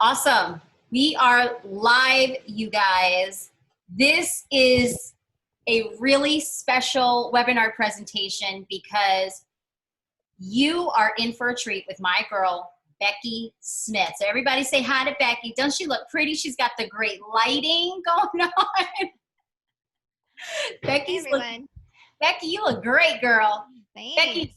Awesome. We are live, you guys. This is a really special webinar presentation because you are in for a treat with my girl, Becky Smith. So everybody say hi to Becky. Doesn't she look pretty? She's got the great lighting going on. Hey, everyone. Becky, you look great, girl. Thanks.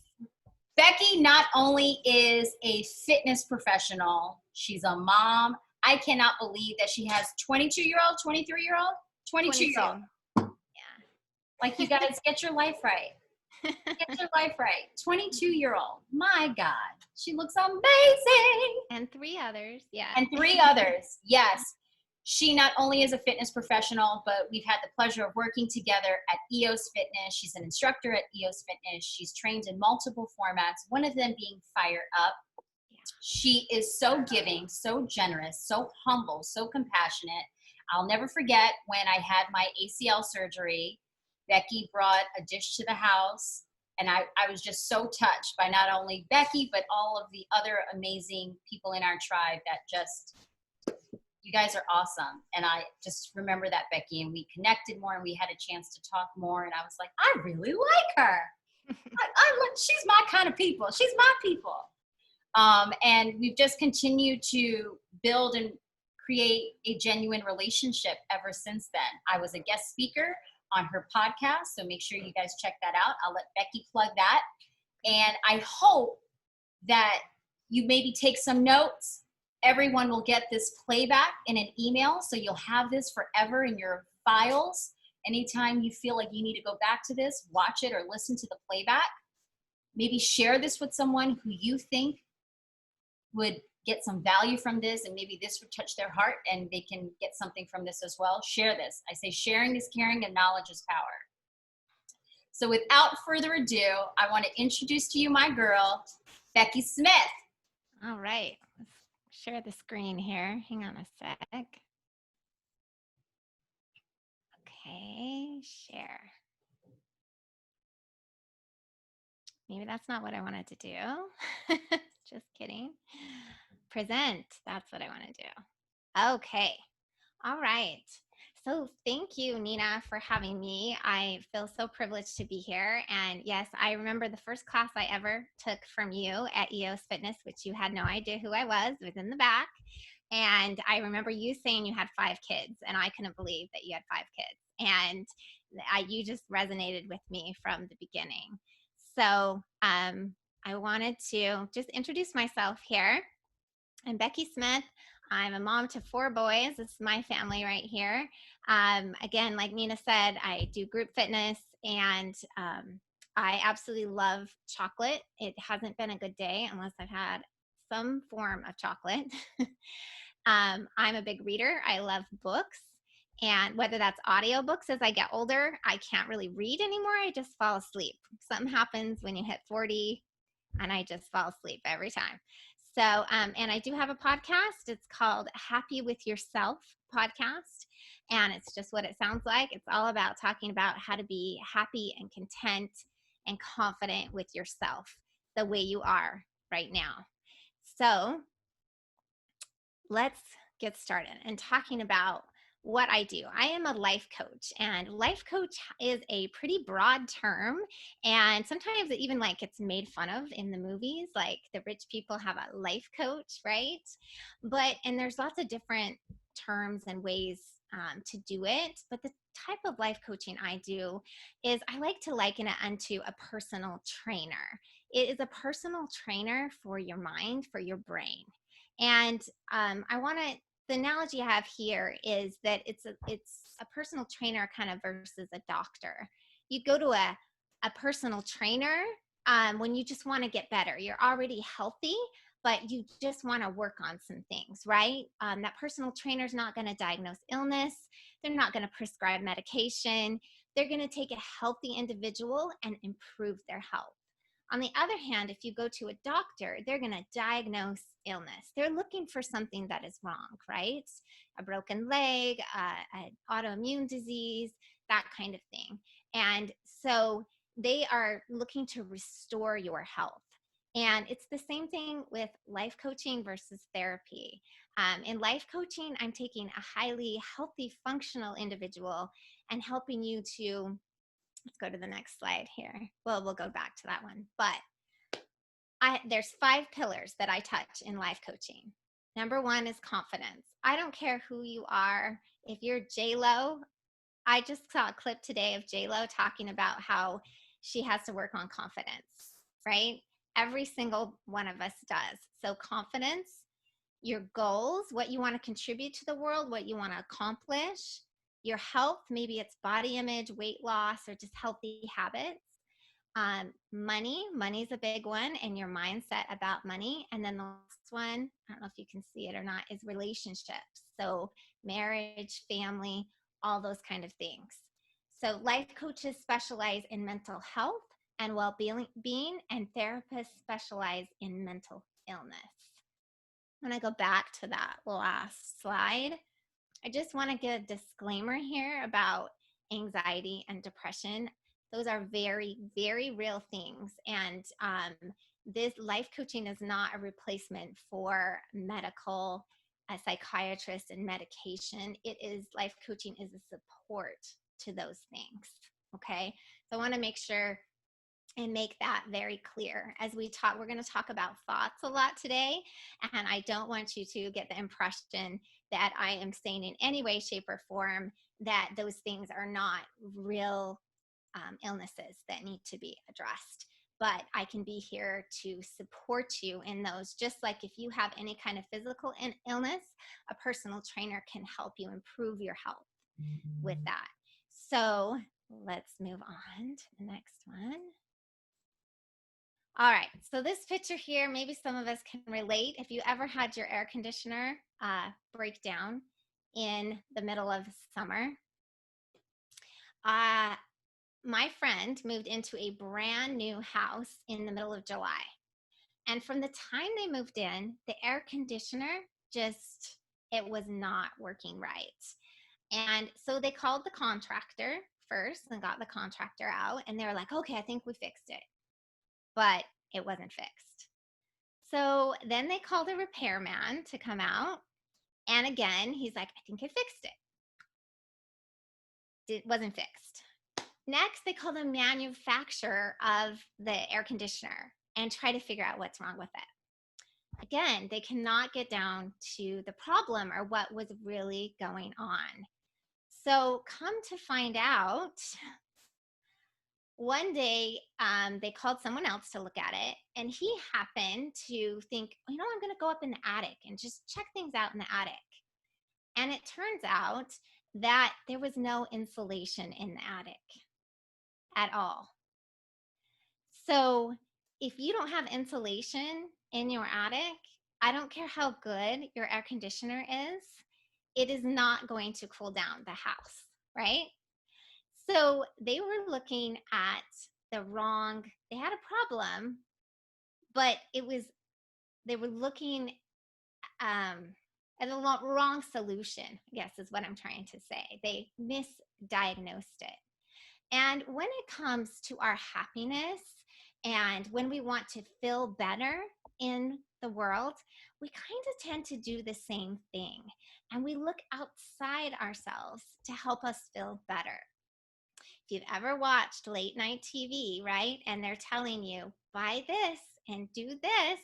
Becky not only is a fitness professional, she's a mom. I cannot believe that she has 22-year-old, 23-year-old, 22-year-old. Yeah. Like, you guys, get your life right. Get your life right. 22-year-old. My God. She looks amazing. And 3 others. Yeah. And 3 others. Yes. She not only is a fitness professional, but we've had the pleasure of working together at EOS Fitness. She's an instructor at EOS Fitness. She's trained in multiple formats, one of them being Fire Up. Yeah. She is so giving, so generous, so humble, so compassionate. I'll never forget when I had my ACL surgery, Becky brought a dish to the house, and I was just so touched by not only Becky, but all of the other amazing people in our tribe that just, you guys are awesome. And I just remember that, Becky, and we connected more and we had a chance to talk more. And I was like, I really like her. She's my kind of people. She's my people. And we've just continued to build and create a genuine relationship ever since then. I was a guest speaker on her podcast, so make sure you guys check that out. I'll let Becky plug that. And I hope that you maybe take some notes. Everyone will get this playback in an email, so you'll have this forever in your files. Anytime you feel like you need to go back to this, watch it or listen to the playback. Maybe share this with someone who you think would get some value from this, and maybe this would touch their heart and they can get something from this as well. Share this. I say sharing is caring and knowledge is power. So without further ado, I want to introduce to you my girl, Becky Smith. All right. Let's share the screen here. Hang on a sec. Okay, share. Maybe that's not what I wanted to do. Just kidding. Present. That's what I want to do. Okay. All right. So thank you, Nina, for having me. I feel so privileged to be here. And yes, I remember the first class I ever took from you at EOS Fitness, which you had no idea who I was in the back. And I remember you saying you had 5 kids, and I couldn't believe that you had 5 kids. And you just resonated with me from the beginning. So I wanted to just introduce myself here. I'm Becky Smith. I'm a mom to 4 boys. This is my family right here. Again, like Nina said, I do group fitness, and I absolutely love chocolate. It hasn't been a good day unless I've had some form of chocolate. I'm a big reader. I love books. And whether that's audio books as I get older, I can't really read anymore. I just fall asleep. Something happens when you hit 40, and I just fall asleep every time. So, and I do have a podcast. It's called Happy With Yourself podcast. And it's just what it sounds like. It's all about talking about how to be happy and content and confident with yourself the way you are right now. So let's get started and talking about what I do. I am a life coach, and life coach is a pretty broad term, and sometimes it even gets made fun of in the movies, like the rich people have a life coach, right? And there's lots of different terms and ways to do it, but the type of life coaching I do is I like to liken it unto a personal trainer. It is a personal trainer for your mind, for your brain. And the analogy I have here is that it's a personal trainer kind of versus a doctor. You go to a personal trainer when you just want to get better. You're already healthy, but you just want to work on some things, right? That personal trainer is not going to diagnose illness. They're not going to prescribe medication. They're going to take a healthy individual and improve their health. On the other hand, if you go to a doctor, they're going to diagnose illness. They're looking for something that is wrong, right? A broken leg, an autoimmune disease, that kind of thing. And so they are looking to restore your health. And it's the same thing with life coaching versus therapy. In life coaching, I'm taking a highly healthy, functional individual and helping you to, let's go to the next slide here. Well, we'll go back to that one. But there's 5 pillars that I touch in life coaching. Number 1 is confidence. I don't care who you are. If you're J-Lo, I just saw a clip today of J-Lo talking about how she has to work on confidence, right? Every single one of us does. So confidence, your goals, what you want to contribute to the world, what you want to accomplish, your health, maybe it's body image, weight loss, or just healthy habits. Money's a big one, and your mindset about money. And then the last one, I don't know if you can see it or not, is relationships. So marriage, family, all those kind of things. So life coaches specialize in mental health and well-being, and therapists specialize in mental illness. When I go back to that last slide, I just want to give a disclaimer here about anxiety and depression. Those are very, very real things. And this life coaching is not a replacement for medical, a psychiatrist, and medication. It is, life coaching is a support to those things. Okay. So I want to make sure and make that very clear. As we talk, we're going to talk about thoughts a lot today, and I don't want you to get the impression that I am saying in any way, shape, or form that those things are not real illnesses that need to be addressed. But I can be here to support you in those. Just like if you have any kind of physical illness, a personal trainer can help you improve your health with that. So let's move on to the next one. All right, so this picture here, maybe some of us can relate. If you ever had your air conditioner break down in the middle of summer, my friend moved into a brand new house in the middle of July. And from the time they moved in, the air conditioner just, it was not working right. And so they called the contractor first and got the contractor out, and they were like, okay, I think we fixed it. But it wasn't fixed. So then they called a repairman to come out. And again, he's like, I think I fixed it. It wasn't fixed. Next, they called the manufacturer of the air conditioner and try to figure out what's wrong with it. Again, they cannot get down to the problem or what was really going on. So come to find out, one day they called someone else to look at it, and he happened to think, I'm going to go up in the attic and just check things out in the attic. And it turns out that there was no insulation in the attic at all. So if you don't have insulation in your attic, I don't care how good your air conditioner is, it is not going to cool down the house, right? So they were looking at they had a problem, but they were looking at the wrong solution, I guess is what I'm trying to say. They misdiagnosed it. And when it comes to our happiness and when we want to feel better in the world, we kind of tend to do the same thing. And we look outside ourselves to help us feel better. If you've ever watched late night TV, right? And they're telling you, buy this and do this,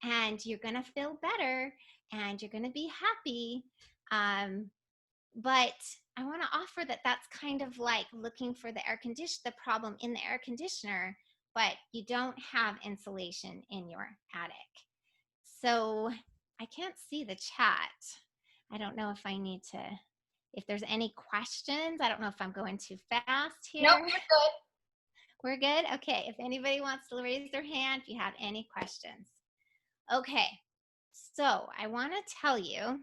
and you're going to feel better and you're going to be happy. But I want to offer that that's kind of like looking for the problem in the air conditioner, but you don't have insulation in your attic. So I can't see the chat. I don't know if there's any questions. I don't know if I'm going too fast here. Nope, we're We're good. good? Okay, if anybody wants to raise their hand if you have any questions. Okay, so I want to tell you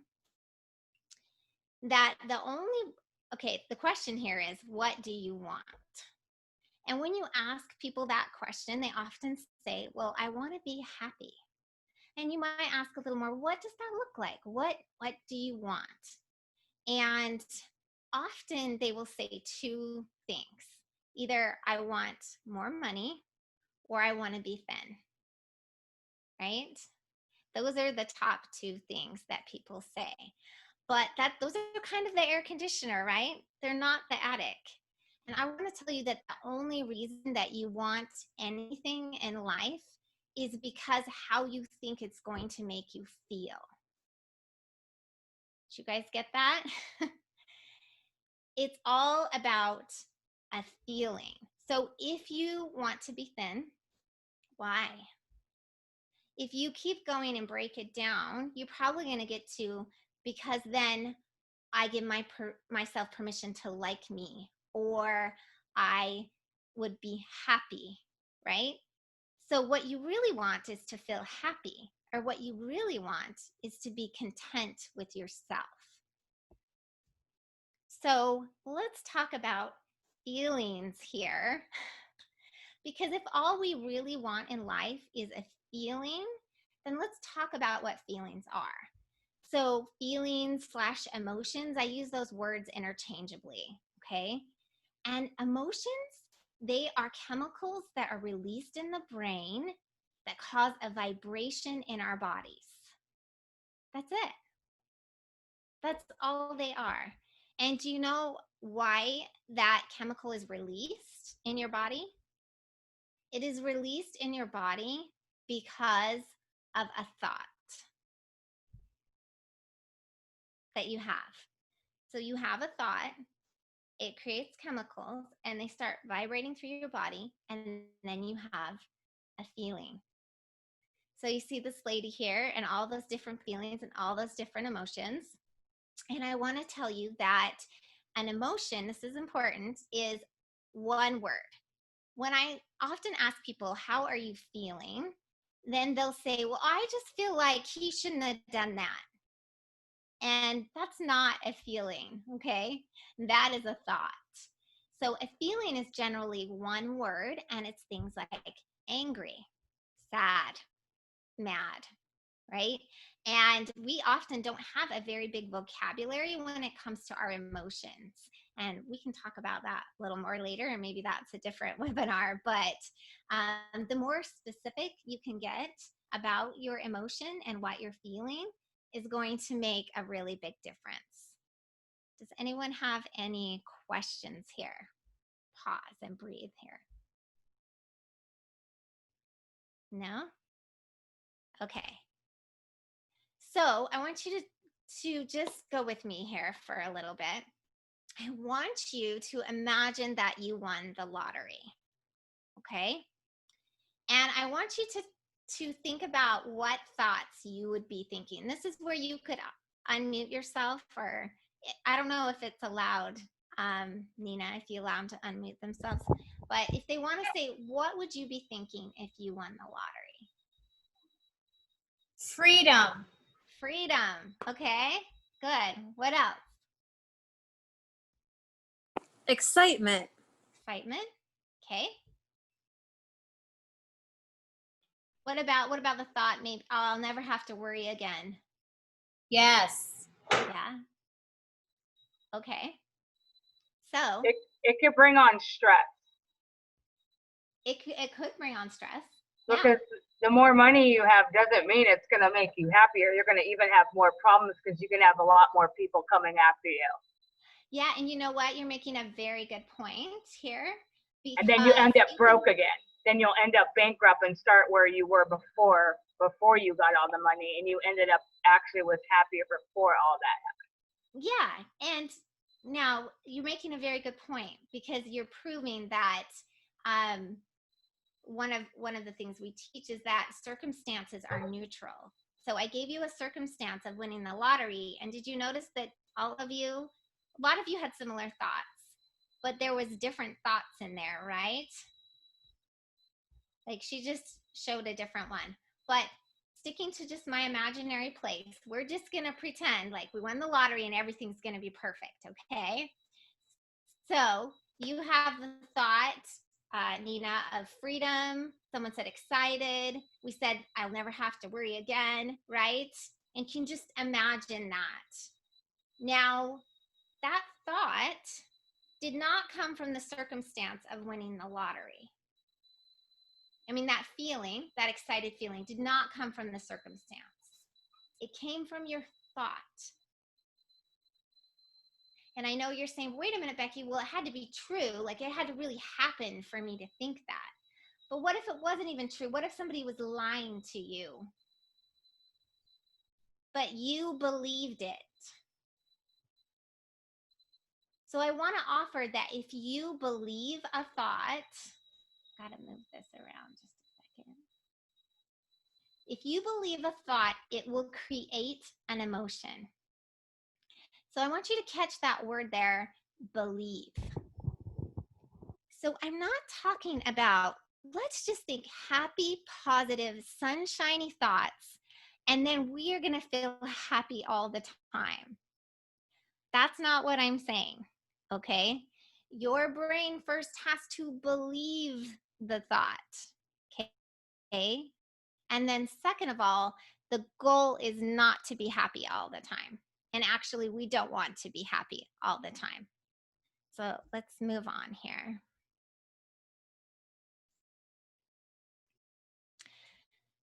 that the question here is, what do you want? And when you ask people that question, they often say, well, I want to be happy. And you might ask a little more, what does that look like? What do you want? And often they will say 2 things. Either I want more money or I want to be thin. right? Those are the top two things that people say. But those are kind of the air conditioner, right? They're not the attic. And I want to tell you that the only reason that you want anything in life is because how you think it's going to make you feel. Did you guys get that? It's all about a feeling. So if you want to be thin, why? If you keep going and break it down, you're probably going to get to, because then I give myself permission to like me, or I would be happy, right? So what you really want is to feel happy, or what you really want is to be content with yourself. So let's talk about feelings here, because if all we really want in life is a feeling, then let's talk about what feelings are. So feelings / emotions, I use those words interchangeably, okay? And emotions, they are chemicals that are released in the brain that cause a vibration in our bodies. That's it. That's all they are. And do you know why that chemical is released in your body? It is released in your body because of a thought that you have. So you have a thought, it creates chemicals, and they start vibrating through your body, and then you have a feeling. So you see this lady here and all those different feelings and all those different emotions. And I want to tell you that an emotion, this is important, is one word. When I often ask people, how are you feeling? Then they'll say, well, I just feel like he shouldn't have done that. And that's not a feeling, okay? That is a thought. So a feeling is generally one word, and it's things like angry, sad, mad, right? And we often don't have a very big vocabulary when it comes to our emotions. And we can talk about that a little more later, and maybe that's a different webinar. But the more specific you can get about your emotion and what you're feeling is going to make a really big difference. Does anyone have any questions here? Pause and breathe here. No? Okay. So I want you to just go with me here for a little bit. I want you to imagine that you won the lottery. Okay? And I want you to think about what thoughts you would be thinking. This is where you could unmute yourself, or I don't know if it's allowed, Nina, if you allow them to unmute themselves. But if they want to say, what would you be thinking if you won the lottery? Freedom. Freedom. Okay, good. What else? Excitement. Excitement. Okay. What about the thought, maybe, oh, I'll never have to worry again? Yes. Yeah. Okay. So it could bring on stress. it could bring on stress. Because the more money you have doesn't mean it's going to make you happier. You're going to even have more problems because you can have a lot more people coming after you. Yeah, and you know what? You're making a very good point here. And then you end up broke again. Then you'll end up bankrupt and start where you were before you got all the money, and you ended up actually was happier before all that happened. Yeah, and now you're making a very good point, because you're proving that one of the things we teach is that circumstances are neutral. So I gave you a circumstance of winning the lottery, and did you notice that a lot of you had similar thoughts, but there was different thoughts in there, right? Like, she just showed a different one. But sticking to just my imaginary place, we're just going to pretend like we won the lottery and everything's going to be perfect, okay? So you have the thought, Nina, of freedom. Someone said excited. We said, I'll never have to worry again, right? And you can just imagine that. Now, that thought did not come from the circumstance of winning the lottery. I mean, that feeling, that excited feeling, did not come from the circumstance. It came from your thought. And I know you're saying, wait a minute, Becky, well, it had to be true. Like, it had to really happen for me to think that. But what if it wasn't even true? What if somebody was lying to you? But you believed it. So I want to offer that if you believe a thought, gotta move this around just a second. If you believe a thought, it will create an emotion. So I want you to catch that word there, believe. So I'm not talking about, let's just think happy, positive, sunshiny thoughts, and then we are going to feel happy all the time. That's not what I'm saying, okay? Your brain first has to believe the thought, okay? And then second of all, the goal is not to be happy all the time. And actually, we don't want to be happy all the time. So let's move on here.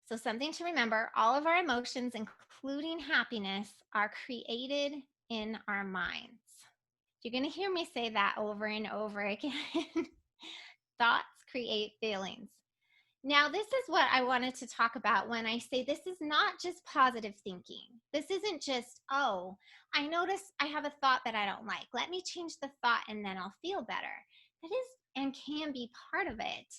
So something to remember, all of our emotions, including happiness, are created in our minds. You're going to hear me say that over and over again. Thoughts create feelings. Now, this is what I wanted to talk about when I say this is not just positive thinking. This isn't just, oh, I notice I have a thought that I don't like. Let me change the thought and then I'll feel better. That is and can be part of it.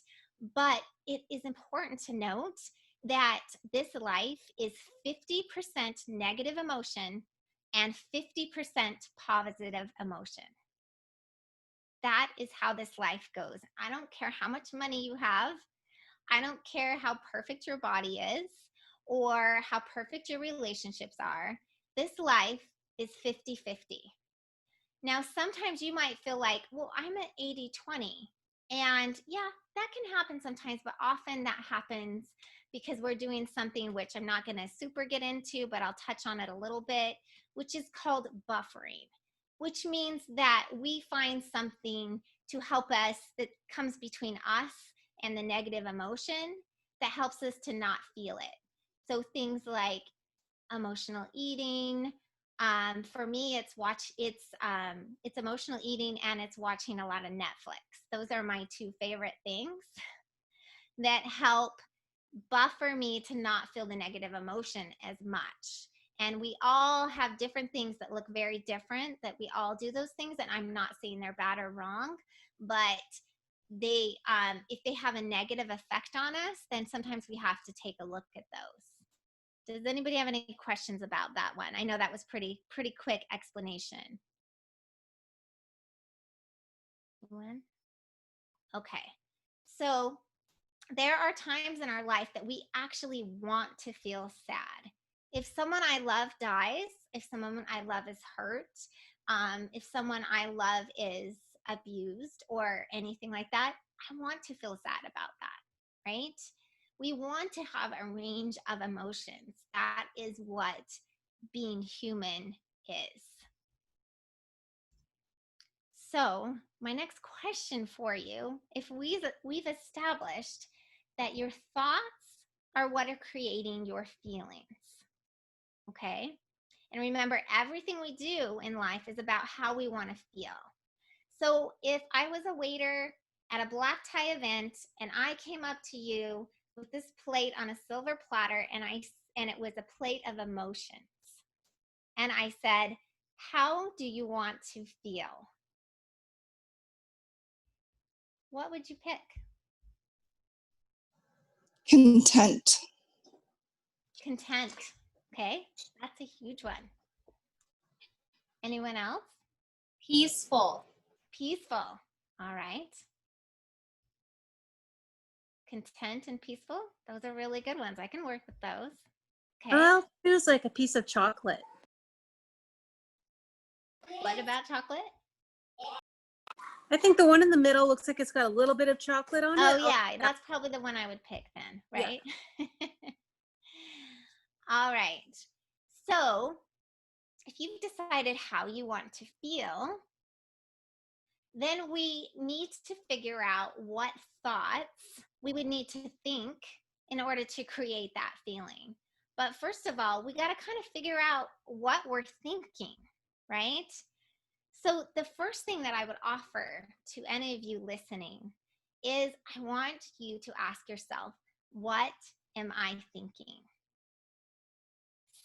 But it is important to note that this life is 50% negative emotion and 50% positive emotion. That is how this life goes. I don't care how much money you have. I don't care how perfect your body is or how perfect your relationships are. This life is 50-50. Now, sometimes you might feel like, well, I'm at 80-20. And yeah, that can happen sometimes, but often that happens because we're doing something which I'm not going to super get into, but I'll touch on it a little bit, which is called buffering, which means that we find something to help us that comes between us and the negative emotion that helps us to not feel it. So things like emotional eating. For me, it's emotional eating and it's watching a lot of Netflix. Those are my two favorite things that help buffer me to not feel the negative emotion as much. And we all have different things that look very different, that we all do those things. And I'm not saying they're bad or wrong, but they, if they have a negative effect on us, then sometimes we have to take a look at those. Does anybody have any questions about that one? I know that was pretty quick explanation. One? Okay. So there are times in our life that we actually want to feel sad. If someone I love dies, if someone I love is hurt, if someone I love is abused or anything like that, I want to feel sad about that, right? We want to have a range of emotions. That is what being human is. So my next question for you, if we've established that your thoughts are what are creating your feelings, okay? And remember, everything we do in life is about how we want to feel. So if I was a waiter at a black tie event and I came up to you with this plate on a silver platter and it was a plate of emotions, and I said, how do you want to feel? What would you pick? Content. Content. Okay, that's a huge one. Anyone else? Peaceful. Peaceful. All right. Content and peaceful. Those are really good ones. I can work with those. Okay. I'll choose like a piece of chocolate. What about chocolate? I think the one in the middle looks like it's got a little bit of chocolate on it. Oh yeah, that's probably the one I would pick then, right? Yeah. All right. So if you've decided how you want to feel, then we need to figure out what thoughts we would need to think in order to create that feeling. But first of all, we got to kind of figure out what we're thinking, right? So the first thing that I would offer to any of you listening is I want you to ask yourself, what am I thinking?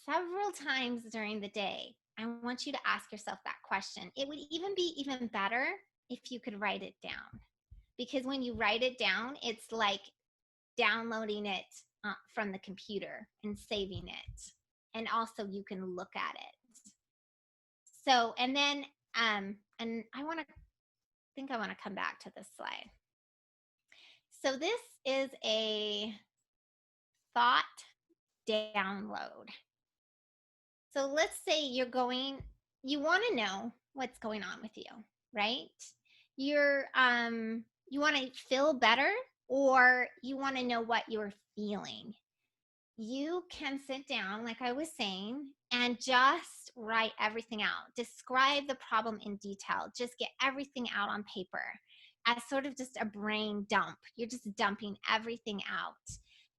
Several times during the day, I want you to ask yourself that question. It would even be even better if you could write it down, because when you write it down, it's like downloading it from the computer and saving it. And also you can look at it. So, and then, and I want to come back to this slide. So this is a thought download. So let's say you want to know what's going on with you, right? You want to feel better, or you want to know what you're feeling. You can sit down, like I was saying, and just write everything out. Describe the problem in detail. Just get everything out on paper as sort of just a brain dump. You're just dumping everything out.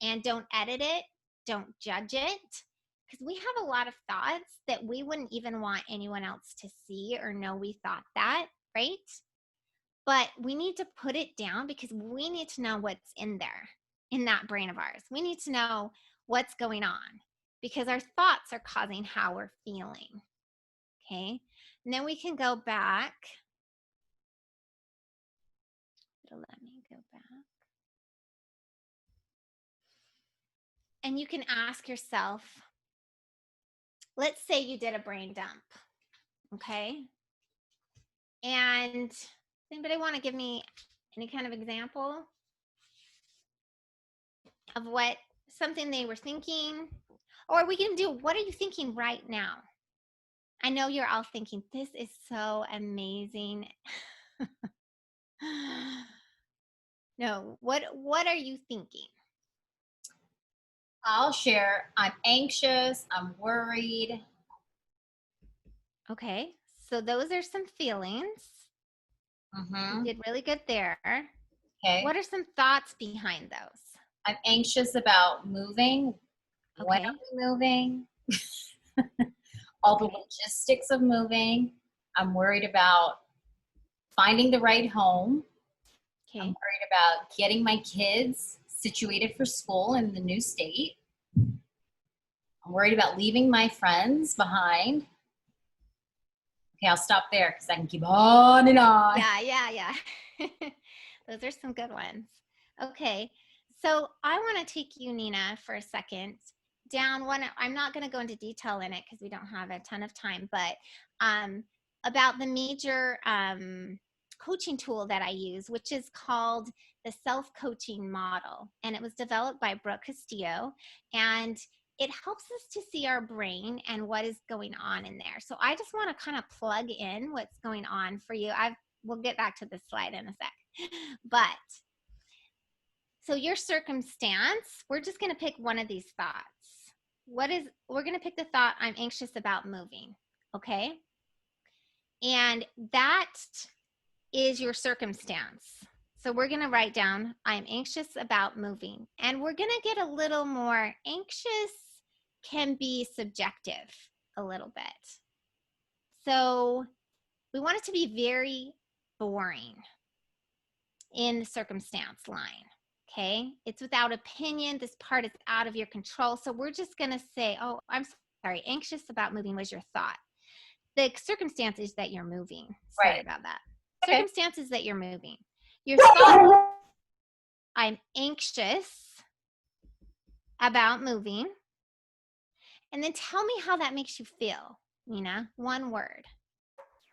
And don't edit it. Don't judge it. Because we have a lot of thoughts that we wouldn't even want anyone else to see or know we thought that, right? But we need to put it down because we need to know what's in there, in that brain of ours. We need to know what's going on because our thoughts are causing how we're feeling. Okay. And then we can go back. It'll let me go back. And you can ask yourself, let's say you did a brain dump. Okay. And does anybody want to give me any kind of example of what something they were thinking? Or we can do, what are you thinking right now? I know you're all thinking, this is so amazing. No, what are you thinking? I'll share. I'm anxious. I'm worried. Okay, so those are some feelings. You did really good there. Okay. What are some thoughts behind those? I'm anxious about moving. When Okay. are we moving? All the logistics of moving. I'm worried about finding the right home. Okay. I'm worried about getting my kids situated for school in the new state. I'm worried about leaving my friends behind. Okay, I'll stop there because I can keep on and on. Yeah. Those are some good ones. Okay, so I want to take you, Nina, for a second down one. I'm not going to go into detail in it because we don't have a ton of time, but about the major coaching tool that I use, which is called the self-coaching model. And it was developed by Brooke Castillo. And it helps us to see our brain and what is going on in there. So I just want to kind of plug in what's going on for you. We'll get back to this slide in a sec. But so your circumstance, we're just going to pick one of these thoughts. We're going to pick the thought, I'm anxious about moving. Okay. And that is your circumstance. So we're going to write down, I'm anxious about moving. And we're going to get a little more anxious, can be subjective a little bit. So we want it to be very boring in the circumstance line. Okay. It's without opinion. This part is out of your control. So we're just going to say, oh, I'm sorry. Anxious about moving was your thought. The circumstance is that you're moving. Sorry about that. Okay. Circumstances that you're moving. Your thought, I'm anxious about moving. And then tell me how that makes you feel, Nina. One word.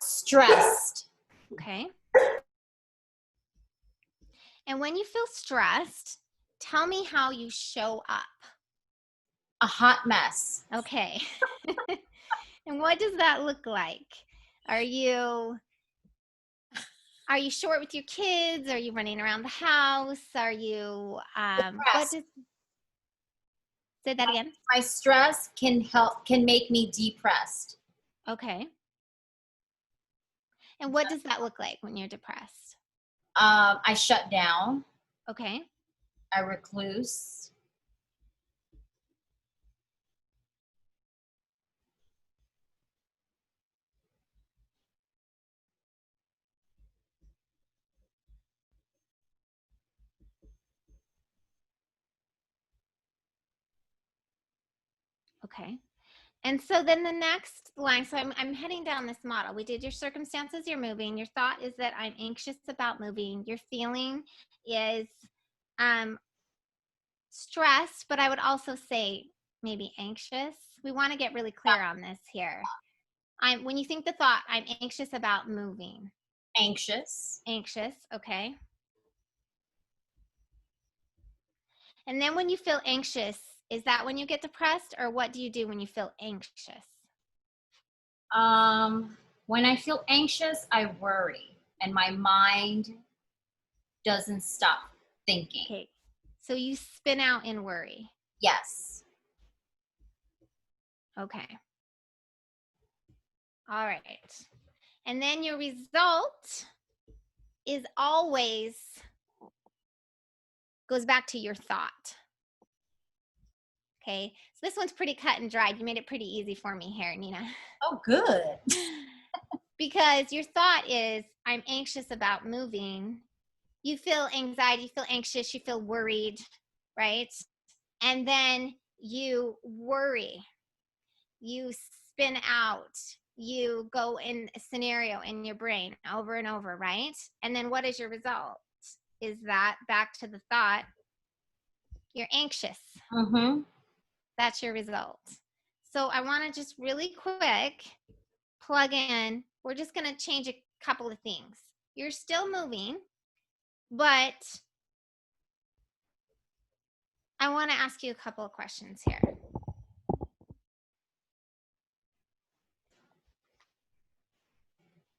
Stressed. Okay. And when you feel stressed, tell me how you show up. A hot mess. Okay. And what does that look like? Are you short with your kids? Are you running around the house? Are you say that again? My stress can make me depressed. Okay. And what does that look like when you're depressed? I shut down. Okay. A recluse. Okay. And so then the next line, so I'm heading down this model. We did your circumstances, you're moving. Your thought is that I'm anxious about moving. Your feeling is stressed, but I would also say maybe anxious. We want to get really clear on this here. When you think the thought, I'm anxious about moving. Anxious. Anxious, okay. And then when you feel anxious, is that when you get depressed, or what do you do when you feel anxious? When I feel anxious, I worry, and my mind doesn't stop thinking. Okay. So you spin out in worry. Yes. Okay. All right. And then your result is always goes back to your thought. Okay. So this one's pretty cut and dried. You made it pretty easy for me here, Nina. Oh, good. Because your thought is, I'm anxious about moving. You feel anxiety, you feel anxious, you feel worried, right? And then you worry. You spin out. You go in a scenario in your brain over and over, right? And then what is your result? Is that back to the thought? You're anxious. Mm-hmm. That's your result. So I want to just really quick plug in. We're just going to change a couple of things. You're still moving, but I want to ask you a couple of questions here.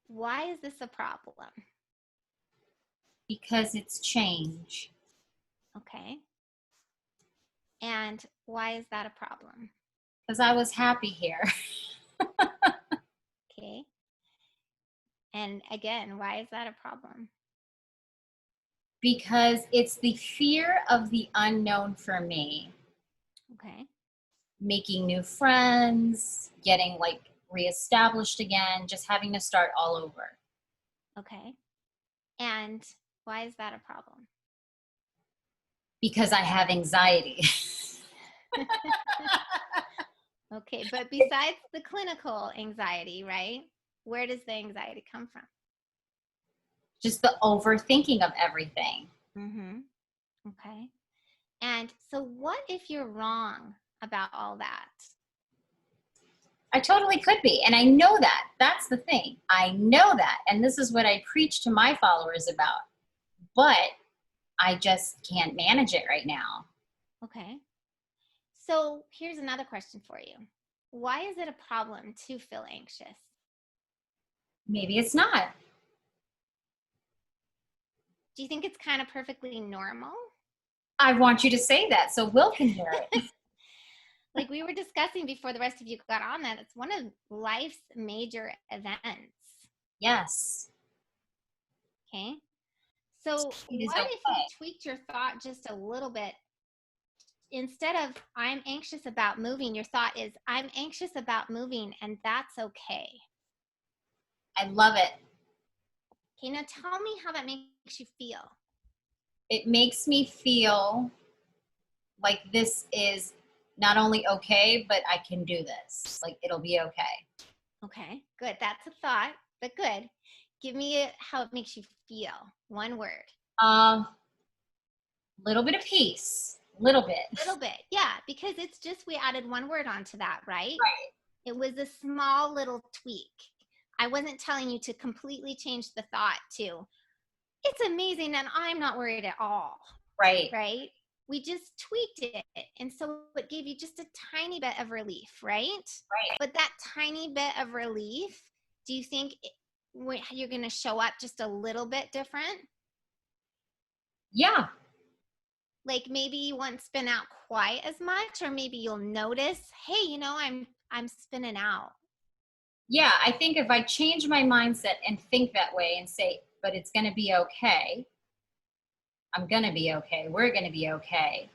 Why is this a problem? Because it's change. Okay. And why is that a problem? Because I was happy here. Okay. And again, why is that a problem? Because it's the fear of the unknown for me. Okay. Making new friends, getting like reestablished again, just having to start all over. Okay. And why is that a problem? Because I have anxiety. Okay, but besides the clinical anxiety, right? Where does the anxiety come from? Just the overthinking of everything. Mm-hmm. Okay. And so what if you're wrong about all that? I totally could be. And I know that. That's the thing. I know that. And this is what I preach to my followers about. But I just can't manage it right now. Okay. So here's another question for you. Why is it a problem to feel anxious? Maybe it's not. Do you think it's kind of perfectly normal? I want you to say that so Will can hear it. Like we were discussing before the rest of you got on that, it's one of life's major events. Yes. Okay. So It is what if you okay. tweaked your thought just a little bit? Instead of I'm anxious about moving, your thought is I'm anxious about moving, and that's okay. I love it. Okay, now tell me how that makes you feel. It makes me feel like this is not only okay, but I can do this. Like it'll be okay. Okay, good. That's a thought, but good. Give me how it makes you feel. One word. Little bit of peace. Little bit. Little bit, yeah, because it's just we added one word onto that, right? Right. It was a small little tweak. I wasn't telling you to completely change the thought to, it's amazing and I'm not worried at all. Right. Right? We just tweaked it. And so it gave you just a tiny bit of relief, right? Right. But that tiny bit of relief, do you think you're going to show up just a little bit different? Yeah. Like maybe you won't spin out quite as much, or maybe you'll notice, hey, you know, I'm spinning out. Yeah, I think if I change my mindset and think that way and say, but it's going to be okay, I'm going to be okay, we're going to be okay,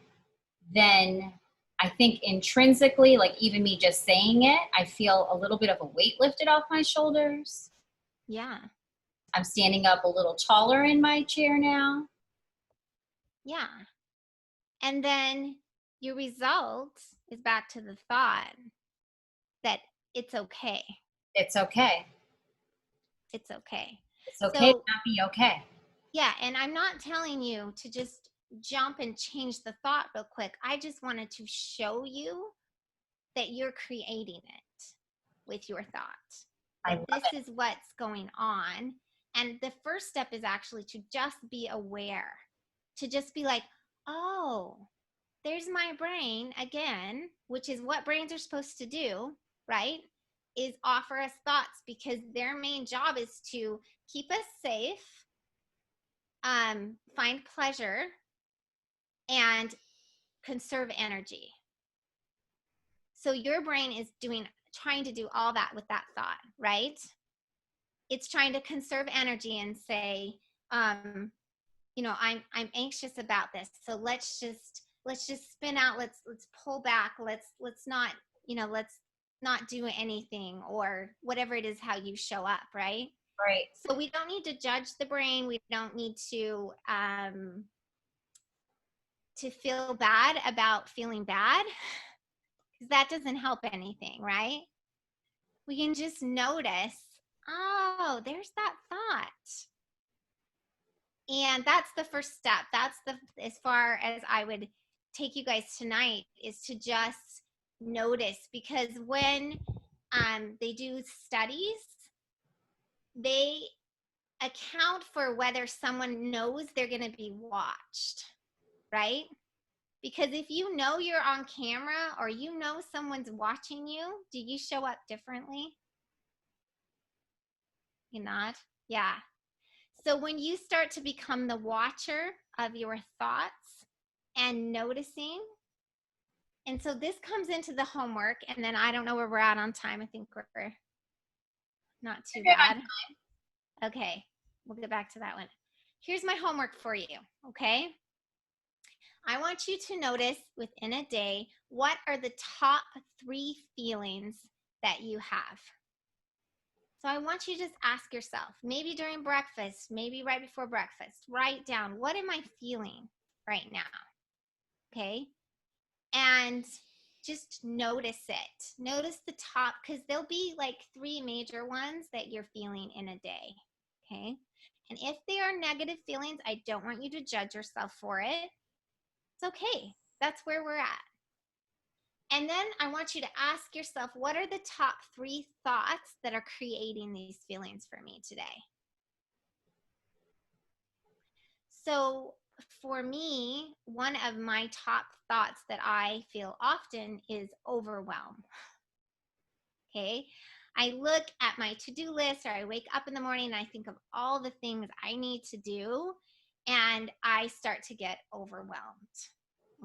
then I think intrinsically, like even me just saying it, I feel a little bit of a weight lifted off my shoulders. Yeah. I'm standing up a little taller in my chair now. Yeah. And then your result is back to the thought that it's okay. It's okay. It's okay. It's okay So, to not be okay. yeah, and I'm not telling you to just jump and change the thought real quick. I just wanted to show you that you're creating it with your thought. I That love this is what's going on. And the first step is actually to just be aware, to just be like, oh, there's my brain again, which is what brains are supposed to do, right? Is offer us thoughts, because their main job is to keep us safe, find pleasure, and conserve energy. So your brain is trying to do all that with that thought, right? It's trying to conserve energy and say, you know, I'm anxious about this, so let's just spin out, let's pull back, let's not, you know, let's not do anything, or whatever it is how you show up, right? Right. So we don't need to judge the brain. We don't need to feel bad about feeling bad, because that doesn't help anything, right? We can just notice, oh, there's that thought. And that's the first step. That's as far as I would take you guys tonight, is to just notice, because when they do studies, they account for whether someone knows they're going to be watched, right? Because if you know you're on camera, or you know someone's watching you, do you show up differently? You're not? Yeah. So when you start to become the watcher of your thoughts and noticing, and so this comes into the homework, and then I don't know where we're at on time. I think we're not too bad. Okay, we'll get back to that one. Here's my homework for you, okay? I want you to notice within a day, what are the top 3 feelings that you have? So I want you to just ask yourself, maybe during breakfast, maybe right before breakfast, write down, what am I feeling right now? Okay? And just notice it. Notice the top, because there'll be like 3 major ones that you're feeling in a day. Okay? And if they are negative feelings, I don't want you to judge yourself for it. It's okay. That's where we're at. And then I want you to ask yourself, what are the top 3 thoughts that are creating these feelings for me today? So for me, one of my top thoughts that I feel often is overwhelm. Okay. I look at my to-do list, or I wake up in the morning and I think of all the things I need to do, and I start to get overwhelmed.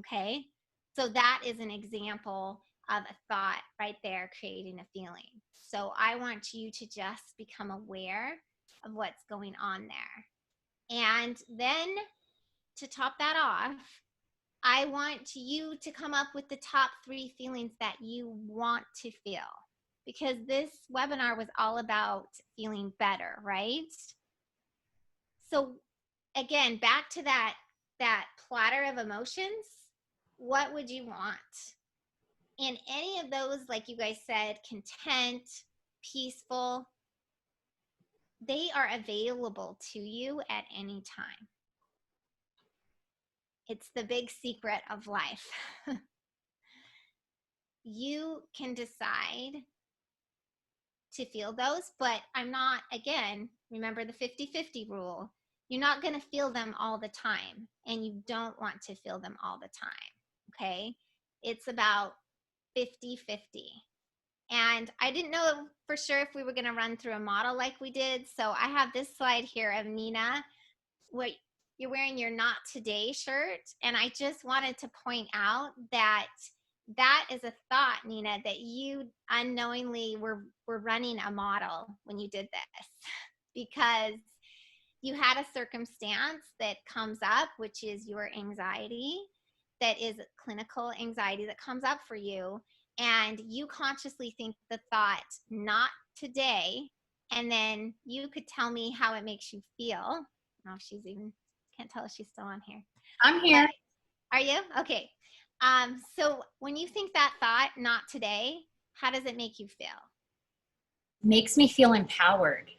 Okay. So that is an example of a thought right there creating a feeling. So I want you to just become aware of what's going on there. And then to top that off, I want you to come up with the top 3 feelings that you want to feel, because this webinar was all about feeling better, right? So again, back to that platter of emotions, what would you want? And any of those, like you guys said, content, peaceful, they are available to you at any time. It's the big secret of life. You can decide to feel those, but I'm not, again, remember the 50-50 rule. You're not going to feel them all the time, and you don't want to feel them all the time, okay? It's about 50-50. And I didn't know for sure if we were going to run through a model like we did, so I have this slide here of Nina, what you're wearing your Not Today shirt, and I just wanted to point out that that is a thought, Nina, that you unknowingly were running a model when you did this, because you had a circumstance that comes up, which is your anxiety, that is clinical anxiety that comes up for you, and you consciously think the thought, not today, and then you could tell me how it makes you feel. I don't know if she's even, can't tell if she's still on here. I'm here. But, are you? Okay. So when you think that thought, not today, how does it make you feel? Makes me feel empowered.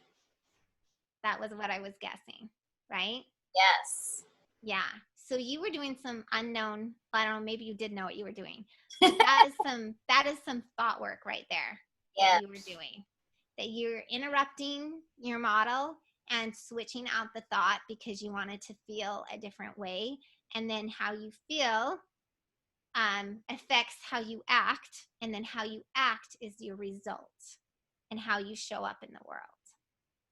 That was what I was guessing, right? Yes. Yeah. So you were doing some unknown, I don't know, maybe you did know what you were doing. That is some thought work right there that you were doing. That you're interrupting your model and switching out the thought because you wanted to feel a different way. And then how you feel affects how you act. And then how you act is your result and how you show up in the world.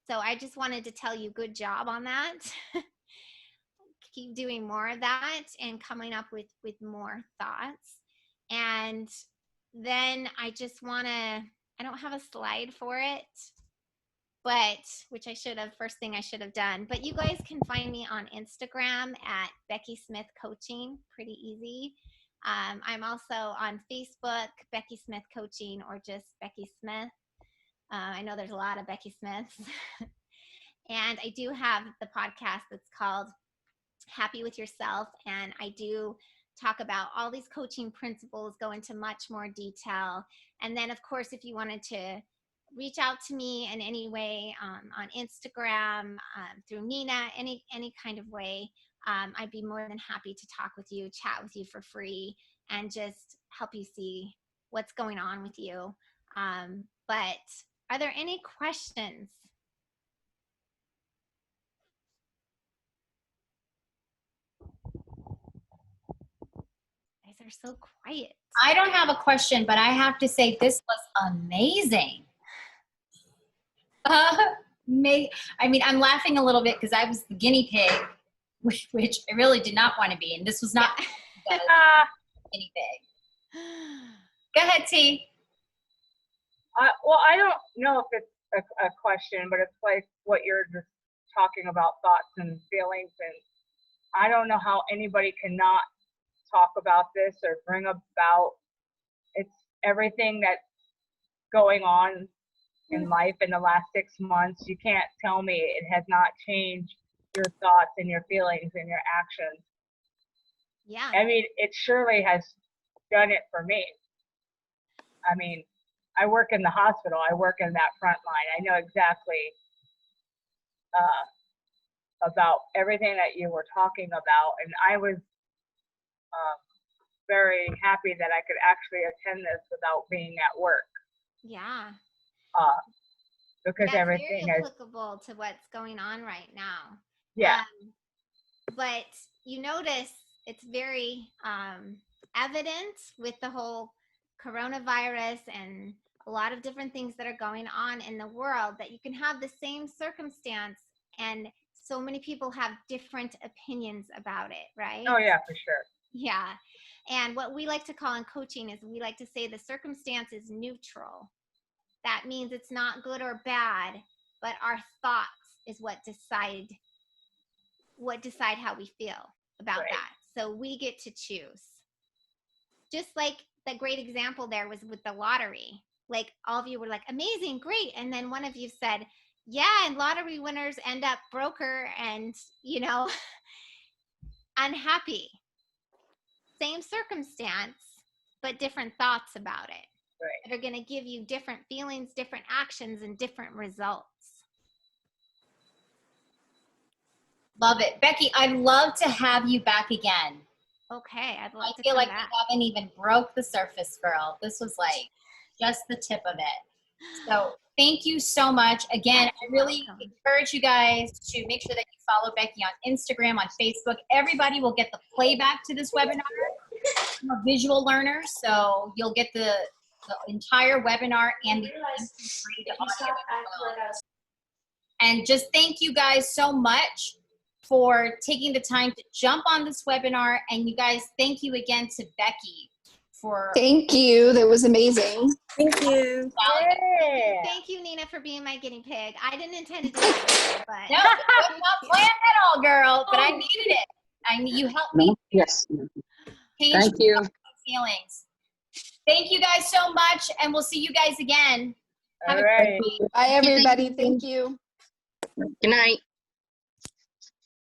So I just wanted to tell you, good job on that. Keep doing more of that and coming up with more thoughts. And then I just want to, I don't have a slide for it, but which I should have, first thing I should have done, but you guys can find me on Instagram at Becky Smith Coaching, pretty easy. I'm also on Facebook, Becky Smith Coaching, or just Becky Smith. I know there's a lot of Becky Smiths. And I do have the podcast that's called Happy with Yourself, and I do talk about all these coaching principles, go into much more detail. And then of course, if you wanted to reach out to me in any way, on Instagram, through Nina, any kind of way, I'd be more than happy to talk with you, chat with you for free, and just help you see what's going on with you. But are there any questions? Guys are so quiet. I don't have a question, but I have to say this was amazing. I mean, I'm laughing a little bit because I was the guinea pig, which I really did not want to be, and this was not the guinea pig. Go ahead, T. Well, I don't know if it's a question, but it's like what you're just talking about, thoughts and feelings. And I don't know how anybody cannot talk about this or bring about, it's everything that's going on in life in the last 6 months. You can't tell me it has not changed your thoughts and your feelings and your actions. Yeah. I mean, it surely has done it for me. I mean, I work in the hospital. I work in that front line. I know exactly about everything that you were talking about. And I was very happy that I could actually attend this without being at work. Yeah. Because that's everything very is applicable to what's going on right now. Yeah. But you notice it's very evident with the whole coronavirus and a lot of different things that are going on in the world that you can have the same circumstance and so many people have different opinions about it, right? Oh yeah, for sure. Yeah. And what we like to call in coaching is we like to say the circumstance is neutral. That means it's not good or bad, but our thoughts is what decide how we feel about Right. that. So we get to choose. Just like the great example there was with the lottery. Like all of you were like, amazing, great. And then one of you said, yeah, and lottery winners end up broker and, unhappy. Same circumstance, but different thoughts about it. Right. That are going to give you different feelings, different actions, and different results. Love it. Becky, I'd love to have you back again. Okay, I'd love to I feel come like back. we haven't even broke the surface, girl. This was like just the tip of it. So thank you so much. Again, I really encourage you guys to make sure that you follow Becky on Instagram, on Facebook. Everybody will get the playback to this webinar. I'm a visual learner, so you'll get the entire webinar and the audio as well. And just thank you guys so much for taking the time to jump on this webinar. And you guys, thank you again to Becky for. Thank you. That was amazing. Thank you. Yeah. Thank you, Nina, for being my guinea pig. I didn't intend to do that, but No, it was not planned at all, girl, but I needed it. You helped me Yes. change Thank you. my feelings. Thank you guys so much, and we'll see you guys again. Have All a right. great week. Bye, everybody. Thank you. Good night.